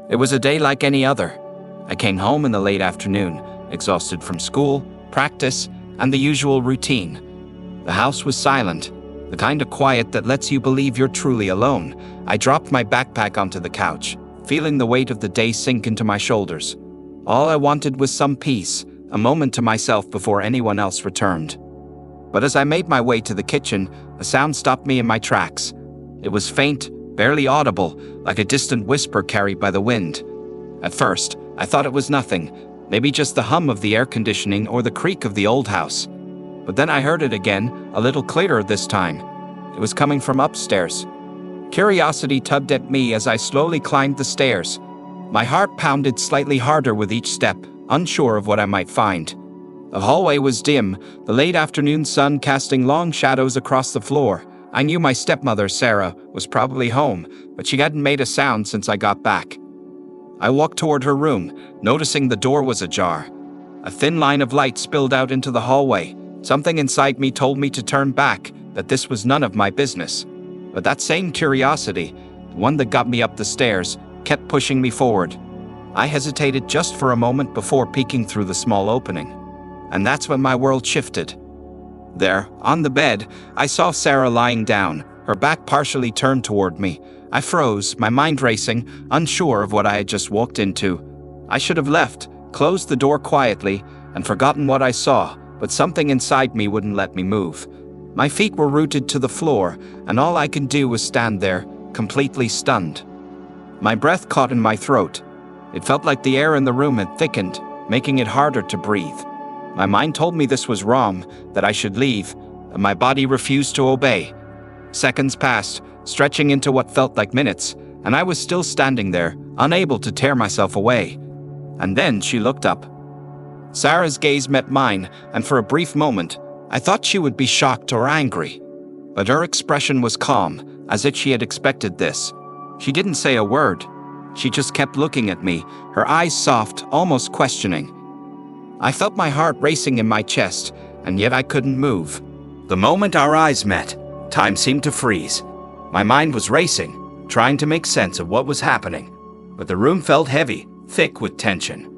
It was a day like any other. I came home in the late afternoon, exhausted from school, practice, and the usual routine. The house was silent, the kind of quiet that lets you believe you're truly alone. I dropped my backpack onto the couch, feeling the weight of the day sink into my shoulders. All I wanted was some peace, a moment to myself before anyone else returned. But as I made my way to the kitchen, a sound stopped me in my tracks. It was faint, barely audible, like a distant whisper carried by the wind. At first, I thought it was nothing, maybe just the hum of the air conditioning or the creak of the old house. But then I heard it again, a little clearer this time. It was coming from upstairs. Curiosity tugged at me as I slowly climbed the stairs. My heart pounded slightly harder with each step, unsure of what I might find. The hallway was dim, the late afternoon sun casting long shadows across the floor. I knew my stepmother, Sarah, was probably home, but she hadn't made a sound since I got back. I walked toward her room, noticing the door was ajar. A thin line of light spilled out into the hallway. Something inside me told me to turn back, that this was none of my business. But that same curiosity, the one that got me up the stairs, kept pushing me forward. I hesitated just for a moment before peeking through the small opening. And that's when my world shifted. There, on the bed, I saw Sarah lying down, her back partially turned toward me. I froze, my mind racing, unsure of what I had just walked into. I should have left, closed the door quietly, and forgotten what I saw, but something inside me wouldn't let me move. My feet were rooted to the floor, and all I could do was stand there, completely stunned. My breath caught in my throat. It felt like the air in the room had thickened, making it harder to breathe. My mind told me this was wrong, that I should leave, and my body refused to obey. Seconds passed, stretching into what felt like minutes, and I was still standing there, unable to tear myself away. And then she looked up. Sarah's gaze met mine, and for a brief moment, I thought she would be shocked or angry. But her expression was calm, as if she had expected this. She didn't say a word. She just kept looking at me, her eyes soft, almost questioning. I felt my heart racing in my chest, and yet I couldn't move. The moment our eyes met, time seemed to freeze. My mind was racing, trying to make sense of what was happening, but the room felt heavy, thick with tension.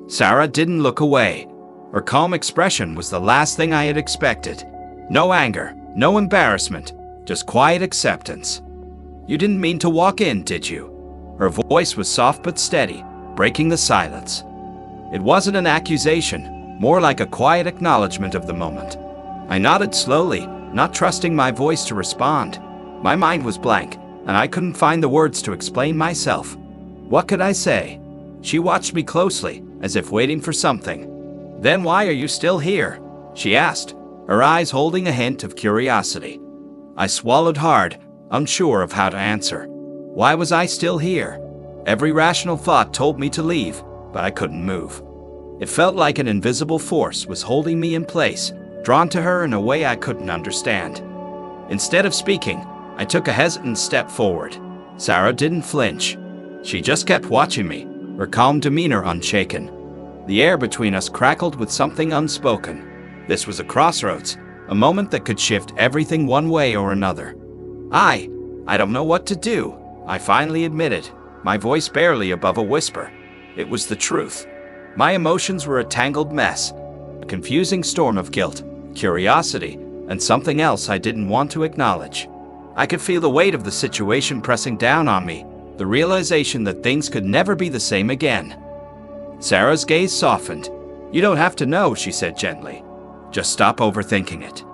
Sarah didn't look away. Her calm expression was the last thing I had expected. No anger, no embarrassment, just quiet acceptance. "You didn't mean to walk in, did you?" Her voice was soft but steady, breaking the silence. It wasn't an accusation, more like a quiet acknowledgement of the moment. I nodded slowly, not trusting my voice to respond. My mind was blank, and I couldn't find the words to explain myself. What could I say? She watched me closely, as if waiting for something. "Then why are you still here?" she asked, her eyes holding a hint of curiosity. I swallowed hard, unsure of how to answer. Why was I still here? Every rational thought told me to leave, but I couldn't move. It felt like an invisible force was holding me in place, drawn to her in a way I couldn't understand. Instead of speaking, I took a hesitant step forward. Sarah didn't flinch. She just kept watching me, her calm demeanor unshaken. The air between us crackled with something unspoken. This was a crossroads, a moment that could shift everything one way or another. I don't know what to do," I finally admitted, my voice barely above a whisper. It was the truth. My emotions were a tangled mess, a confusing storm of guilt, curiosity, and something else I didn't want to acknowledge. I could feel the weight of the situation pressing down on me, the realization that things could never be the same again. Sarah's gaze softened. "You don't have to know," she said gently. "Just stop overthinking it."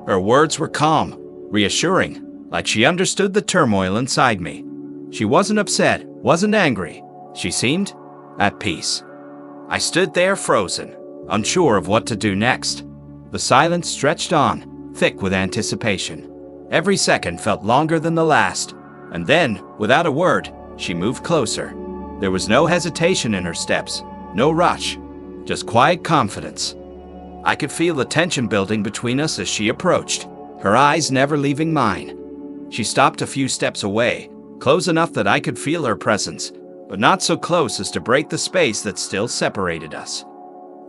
Her words were calm, reassuring, like she understood the turmoil inside me. She wasn't upset, wasn't angry. She seemed at peace. I stood there frozen, unsure of what to do next. The silence stretched on, thick with anticipation. Every second felt longer than the last, and then, without a word, she moved closer. There was no hesitation in her steps, no rush, just quiet confidence. I could feel the tension building between us as she approached, her eyes never leaving mine. She stopped a few steps away, close enough that I could feel her presence, but not so close as to break the space that still separated us.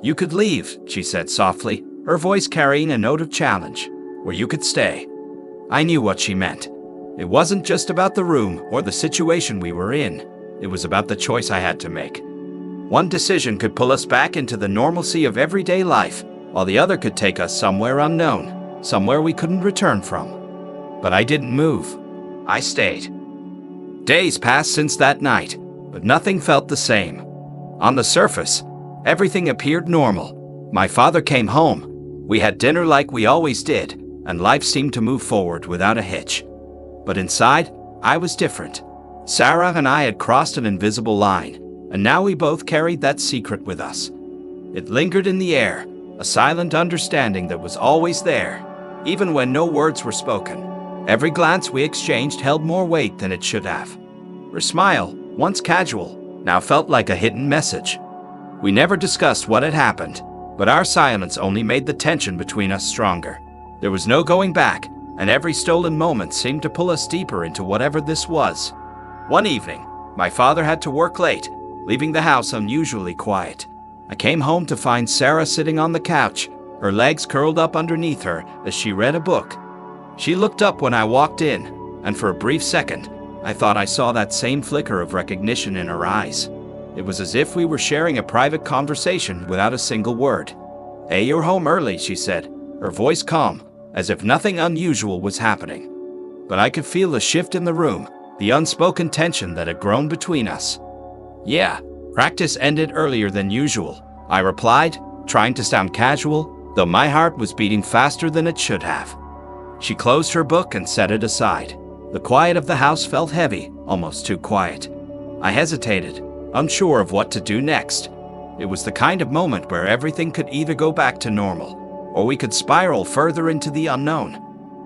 "You could leave," she said softly, her voice carrying a note of challenge, "or you could stay." I knew what she meant. It wasn't just about the room or the situation we were in. It was about the choice I had to make. One decision could pull us back into the normalcy of everyday life, while the other could take us somewhere unknown, somewhere we couldn't return from. But I didn't move. I stayed. Days passed since that night, but nothing felt the same. On the surface, everything appeared normal. My father came home. We had dinner like we always did, and life seemed to move forward without a hitch. But inside, I was different. Sarah and I had crossed an invisible line, and now we both carried that secret with us. It lingered in the air, a silent understanding that was always there, even when no words were spoken. Every glance we exchanged held more weight than it should have. Her smile, once casual, now felt like a hidden message. We never discussed what had happened, but our silence only made the tension between us stronger. There was no going back, and every stolen moment seemed to pull us deeper into whatever this was. One evening, my father had to work late, leaving the house unusually quiet. I came home to find Sarah sitting on the couch, her legs curled up underneath her as she read a book. She looked up when I walked in, and for a brief second, I thought I saw that same flicker of recognition in her eyes. It was as if we were sharing a private conversation without a single word. "Hey, you're home early," she said, her voice calm, as if nothing unusual was happening. But I could feel the shift in the room, the unspoken tension that had grown between us. "Yeah, practice ended earlier than usual," I replied, trying to sound casual, though my heart was beating faster than it should have. She closed her book and set it aside. The quiet of the house felt heavy, almost too quiet. I hesitated, unsure of what to do next. It was the kind of moment where everything could either go back to normal, or we could spiral further into the unknown.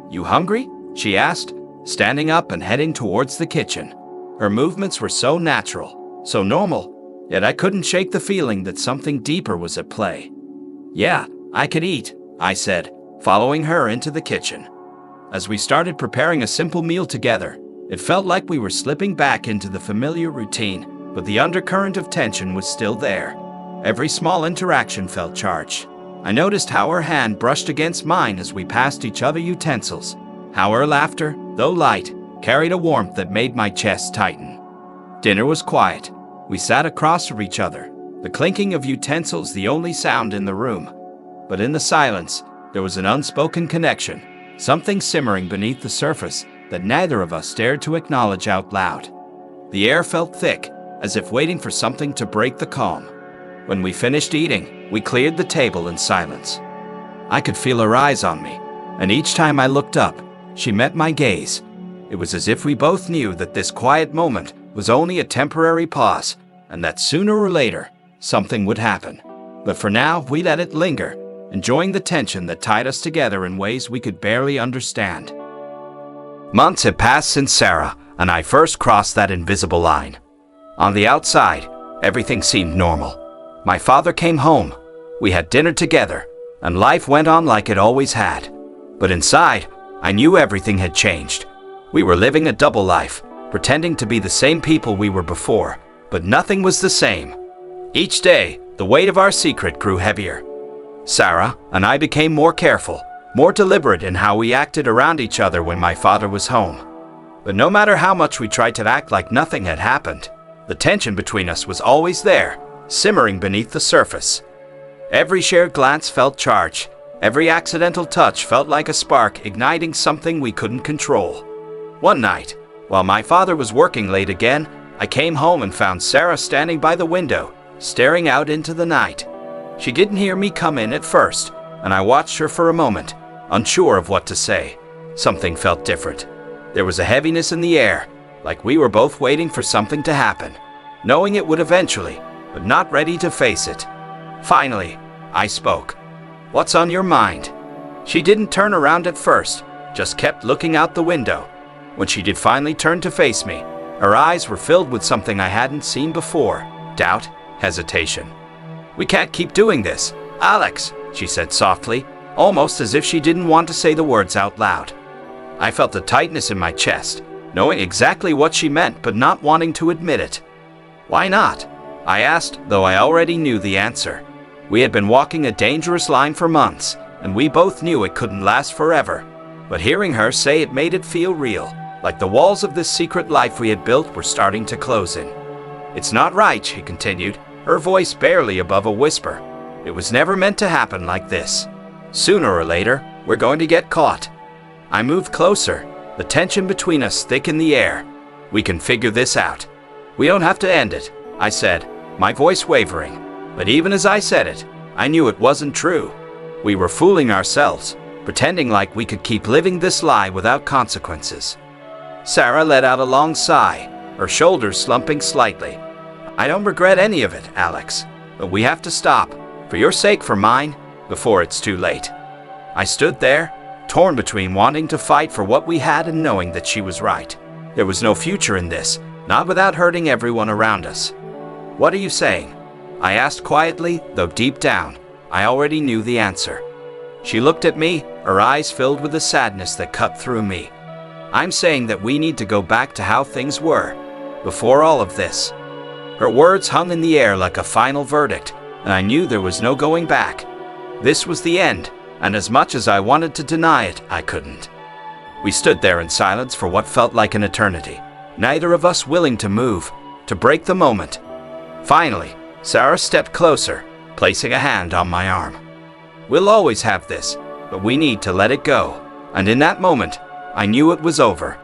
"You hungry?" she asked, standing up and heading towards the kitchen. Her movements were so natural, so normal, yet I couldn't shake the feeling that something deeper was at play. "Yeah, I could eat," I said, following her into the kitchen. As we started preparing a simple meal together, it felt like we were slipping back into the familiar routine, but the undercurrent of tension was still there. Every small interaction felt charged. I noticed how her hand brushed against mine as we passed each other utensils, how her laughter, though light, carried a warmth that made my chest tighten. Dinner was quiet. We sat across from each other, the clinking of utensils the only sound in the room. But in the silence, there was an unspoken connection, something simmering beneath the surface that neither of us dared to acknowledge out loud. The air felt thick, as if waiting for something to break the calm. When we finished eating, we cleared the table in silence. I could feel her eyes on me, and each time I looked up, she met my gaze. It was as if we both knew that this quiet moment was only a temporary pause, and that sooner or later, something would happen. But for now, we let it linger, enjoying the tension that tied us together in ways we could barely understand. Months had passed since Sarah and I first crossed that invisible line. On the outside, everything seemed normal. My father came home, we had dinner together, and life went on like it always had. But inside, I knew everything had changed. We were living a double life, pretending to be the same people we were before, but nothing was the same. Each day, the weight of our secret grew heavier. Sarah and I became more careful, more deliberate in how we acted around each other when my father was home. But no matter how much we tried to act like nothing had happened, the tension between us was always there, simmering beneath the surface. Every shared glance felt charged. Every accidental touch felt like a spark igniting something we couldn't control. One night, while my father was working late again, I came home and found Sarah standing by the window, staring out into the night. She didn't hear me come in at first, and I watched her for a moment, unsure of what to say. Something felt different. There was a heaviness in the air, like we were both waiting for something to happen, knowing it would eventually, but not ready to face it. Finally, I spoke. "What's on your mind?" She didn't turn around at first, just kept looking out the window. When she did finally turn to face me, her eyes were filled with something I hadn't seen before: doubt, hesitation. "We can't keep doing this, Alex," she said softly, almost as if she didn't want to say the words out loud. I felt a tightness in my chest, knowing exactly what she meant but not wanting to admit it. "Why not?" I asked, though I already knew the answer. We had been walking a dangerous line for months, and we both knew it couldn't last forever. But hearing her say it made it feel real, like the walls of this secret life we had built were starting to close in. It's not right, she continued, her voice barely above a whisper. It was never meant to happen like this. Sooner or later, we're going to get caught. I moved closer, the tension between us thick in the air. We can figure this out. We don't have to end it, I said, my voice wavering. But even as I said it, I knew it wasn't true. We were fooling ourselves, pretending like we could keep living this lie without consequences. Sarah let out a long sigh, her shoulders slumping slightly. I don't regret any of it, Alex, but we have to stop, for your sake, for mine, before it's too late. I stood there, torn between wanting to fight for what we had and knowing that she was right. There was no future in this, not without hurting everyone around us. What are you saying? I asked quietly, though deep down, I already knew the answer. She looked at me, her eyes filled with a sadness that cut through me. I'm saying that we need to go back to how things were, before all of this. Her words hung in the air like a final verdict, and I knew there was no going back. This was the end, and as much as I wanted to deny it, I couldn't. We stood there in silence for what felt like an eternity, neither of us willing to move, to break the moment. Finally, Sarah stepped closer, placing a hand on my arm. We'll always have this, but we need to let it go. And in that moment, I knew it was over.